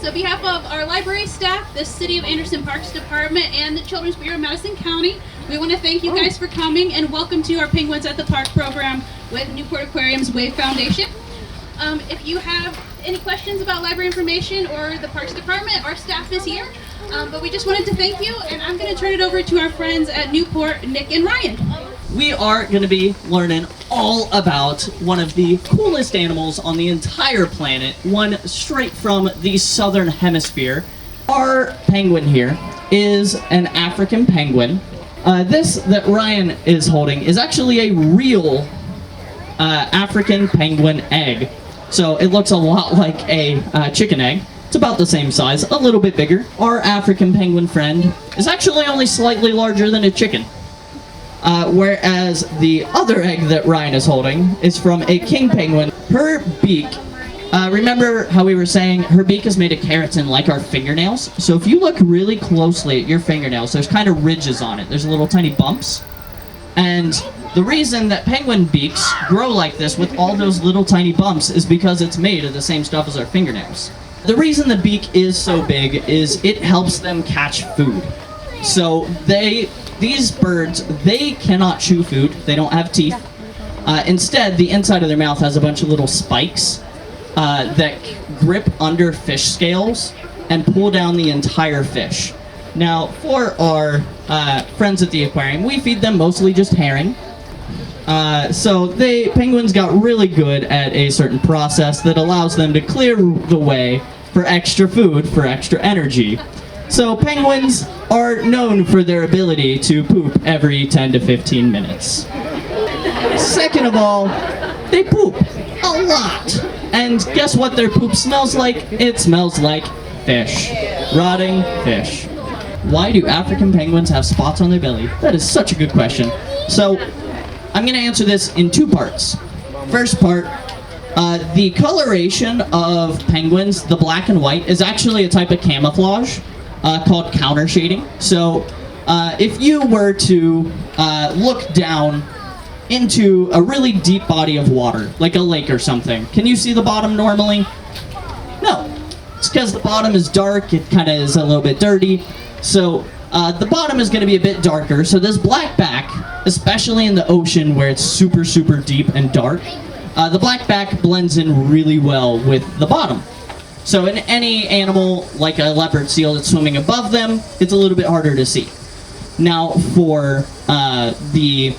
on behalf of our library staff, the City of Anderson Parks Department, and the Children's Bureau of Madison County, we want to thank you guys for coming and welcome to our Penguins at the Park program with Newport Aquarium's Wave Foundation. If you have any questions about library information or the Parks Department, our staff is here. But we just wanted to thank you, and I'm going to turn it over to our friends at Newport, Nick and Ryan. We are going to be learning all about one of the coolest animals on the entire planet, one straight from the southern hemisphere. Our penguin here is an African penguin. This that Ryan is holding is actually a real African penguin egg. So it looks a lot like a chicken egg. It's about the same size, a little bit bigger. Our African penguin friend is actually only slightly larger than a chicken. Whereas the other egg that Ryan is holding is from a king penguin. Her beak, remember how we were saying her beak is made of keratin like our fingernails? So if you look really closely at your fingernails, there's kind of ridges on it. There's little tiny bumps. And the reason that penguin beaks grow like this with all those little tiny bumps is because it's made of the same stuff as our fingernails. The reason the beak is so big is it helps them catch food. So these birds, they cannot chew food. They don't have teeth. Instead, the inside of their mouth has a bunch of little spikes that grip under fish scales and pull down the entire fish. Now, for our friends at the aquarium, we feed them mostly just herring. So penguins got really good at a certain process that allows them to clear the way for extra food, for extra energy. So penguins are known for their ability to poop every 10 to 15 minutes. Second of all, they poop a lot. And guess what their poop smells like? It smells like fish. Rotting fish. Why do African penguins have spots on their belly? That is such a good question. So, I'm going to answer this in two parts. First part, the coloration of penguins, the black and white, is actually a type of camouflage called counter shading. So, if you were to look down into a really deep body of water, like a lake or something, can you see the bottom normally? No. It's because the bottom is dark, it kind of is a little bit dirty. So the bottom is going to be a bit darker, so this black back, especially in the ocean where it's super, super deep and dark, the black back blends in really well with the bottom. So in any animal, like a leopard seal that's swimming above them, it's a little bit harder to see. Now for the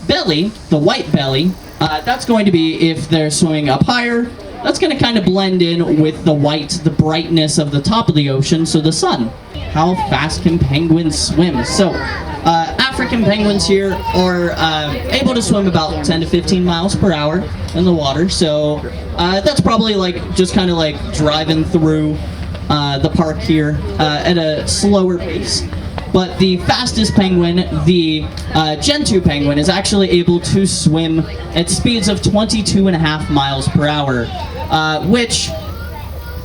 belly, the white belly, that's going to be if they're swimming up higher. That's going to kind of blend in with the white, the brightness of the top of the ocean, so the sun. How fast can penguins swim? So, African penguins here are able to swim about 10 to 15 miles per hour in the water. So, that's probably like just kind of like driving through the park here at a slower pace. But the fastest penguin, the Gentoo penguin, is actually able to swim at speeds of 22.5 miles per hour, which,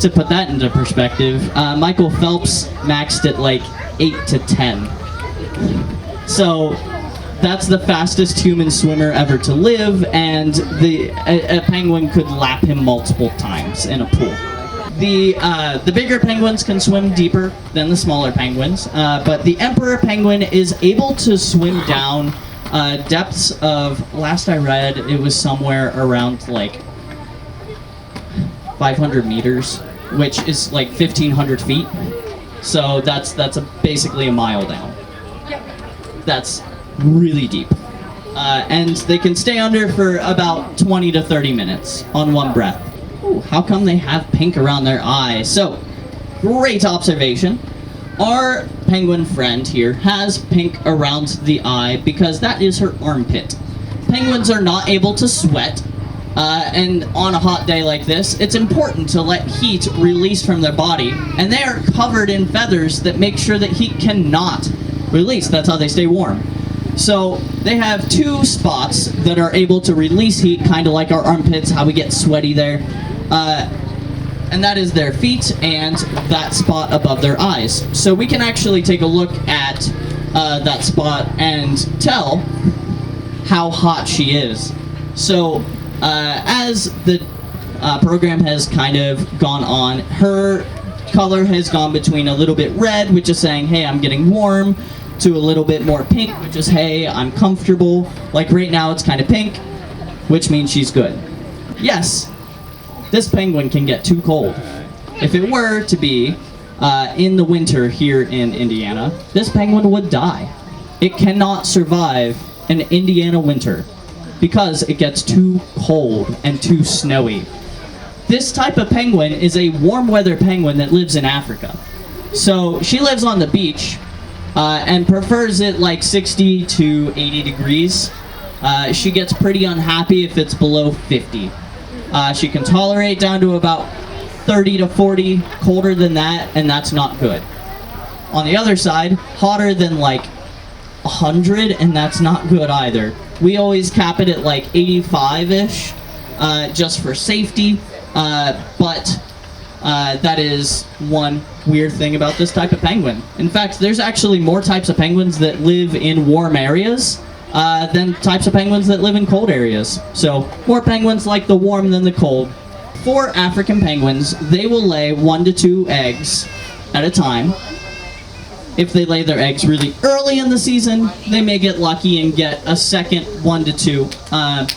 to put that into perspective, Michael Phelps maxed at like 8 to 10. So that's the fastest human swimmer ever to live, and a penguin could lap him multiple times in a pool. The bigger penguins can swim deeper than the smaller penguins, but the emperor penguin is able to swim down depths of, last I read, it was somewhere around like 500 meters, which is like 1,500 feet. So that's basically a mile down. That's really deep. And they can stay under for about 20 to 30 minutes on one breath. Ooh, how come they have pink around their eyes? So, great observation. Our penguin friend here has pink around the eye because that is her armpit. Penguins are not able to sweat, and on a hot day like this, it's important to let heat release from their body, and they are covered in feathers that make sure that heat cannot release. That's how they stay warm. So they have two spots that are able to release heat, kind of like our armpits, how we get sweaty there. And that is their feet and that spot above their eyes. So we can actually take a look at that spot and tell how hot she is. So as the program has kind of gone on, her color has gone between a little bit red, which is saying, hey, I'm getting warm, to a little bit more pink, which is, hey, I'm comfortable. Like right now it's kind of pink, which means she's good. Yes, this penguin can get too cold. If it were to be in the winter here in Indiana, this penguin would die. It cannot survive an Indiana winter because it gets too cold and too snowy. This type of penguin is a warm weather penguin that lives in Africa. So she lives on the beach and prefers it like 60 to 80 degrees. She gets pretty unhappy if it's below 50. She can tolerate down to about 30 to 40, colder than that, and that's not good. On the other side, hotter than like 100, and that's not good either. We always cap it at like 85-ish, just for safety, but that is one weird thing about this type of penguin. In fact, there's actually more types of penguins that live in warm areas than types of penguins that live in cold areas. So, more penguins like the warm than the cold. For African penguins, they will lay 1 to 2 eggs at a time. If they lay their eggs really early in the season, they may get lucky and get a second 1 to 2,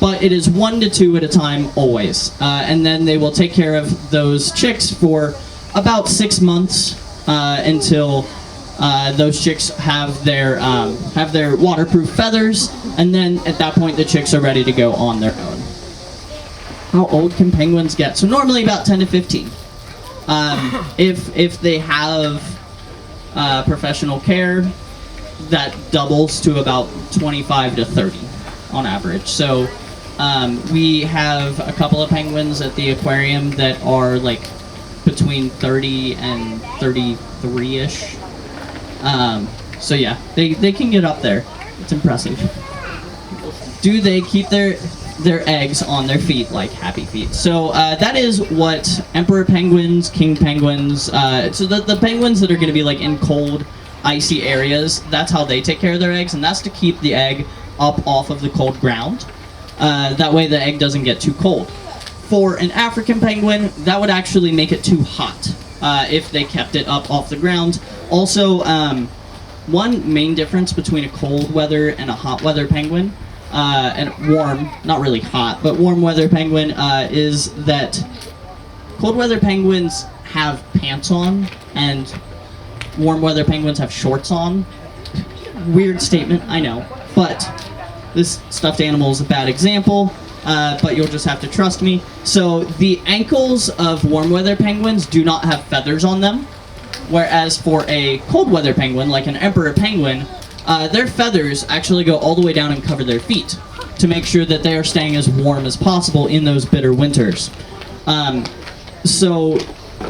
but it is 1 to 2 at a time always. And then they will take care of those chicks for about 6 months until those chicks have their waterproof feathers, and then at that point the chicks are ready to go on their own. How old can penguins get? So normally about 10 to 15. If they have professional care, that doubles to about 25 to 30 on average. So we have a couple of penguins at the aquarium that are like between 30 and 33-ish. So yeah, they can get up there. It's impressive. Do they keep their eggs on their feet like happy feet? So that is what emperor penguins, king penguins, so the penguins that are going to be like in cold, icy areas, that's how they take care of their eggs, and that's to keep the egg up off of the cold ground. That way the egg doesn't get too cold. For an African penguin, that would actually make it too hot if they kept it up off the ground. Also, one main difference between a cold weather and a hot weather penguin, and warm, not really hot, but warm weather penguin, is that cold weather penguins have pants on and warm weather penguins have shorts on. Weird statement, I know, but this stuffed animal is a bad example, but you'll just have to trust me. So the ankles of warm weather penguins do not have feathers on them, whereas for a cold weather penguin, like an emperor penguin, their feathers actually go all the way down and cover their feet to make sure that they are staying as warm as possible in those bitter winters. So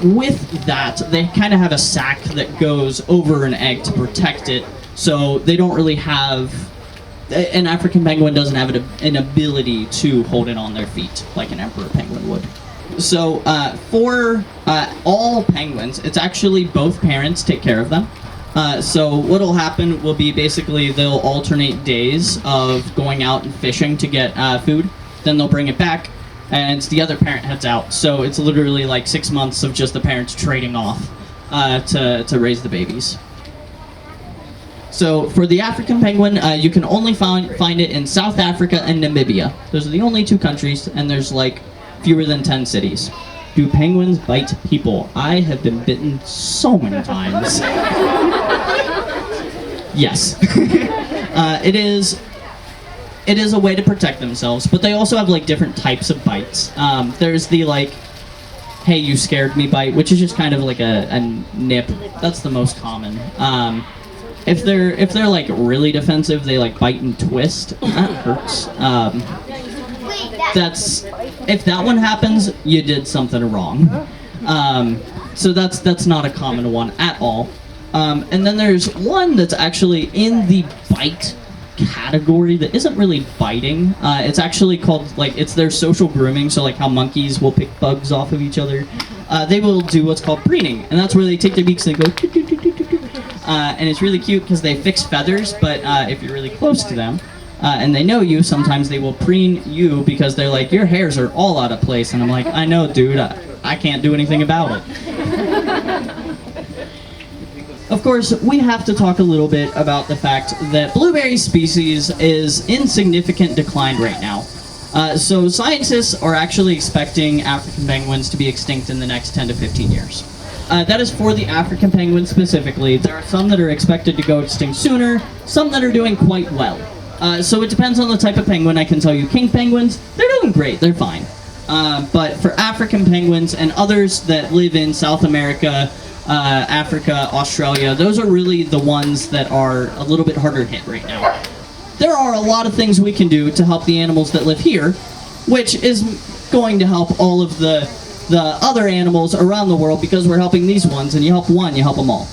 with that, they kind of have a sack that goes over an egg to protect it, so they don't really have... An African penguin doesn't have an ability to hold it on their feet like an emperor penguin would. So for all penguins, it's actually both parents take care of them. So what'll happen will be basically they'll alternate days of going out and fishing to get food, then they'll bring it back, and the other parent heads out. So it's literally like 6 months of just the parents trading off to raise the babies. So for the African penguin, you can only find it in South Africa and Namibia. Those are the only 2 countries, and there's like fewer than 10 cities. Do penguins bite people? I have been bitten so many times. Yes. It is a way to protect themselves, but they also have like different types of bites. There's the like, hey, you scared me bite, which is just kind of like a nip. That's the most common. If they're like really defensive, they like bite and twist. That hurts. If that one happens, you did something wrong. So that's not a common one at all. And then there's one that's actually in the bite category that isn't really biting. It's actually called, like, it's their social grooming, so like how monkeys will pick bugs off of each other. They will do what's called preening, and that's where they take their beaks and they go doo, doo, doo, doo, doo, doo. And it's really cute because they fix feathers, but if you're really close to them, and they know you, sometimes they will preen you because they're like, your hairs are all out of place, and I'm like, I know, dude, I can't do anything about it. course, we have to talk a little bit about the fact that blueberry species is in significant decline right now. So scientists are actually expecting African penguins to be extinct in the next 10 to 15 years. That is for the African penguin specifically. There are some that are expected to go extinct sooner, some that are doing quite well. So it depends on the type of penguin. I can tell you king penguins, they're doing great, they're fine. But for African penguins and others that live in South America, Africa, Australia, those are really the ones that are a little bit harder hit right now. There are a lot of things we can do to help the animals that live here, which is going to help all of the other animals around the world, because we're helping these ones, and you help one, you help them all.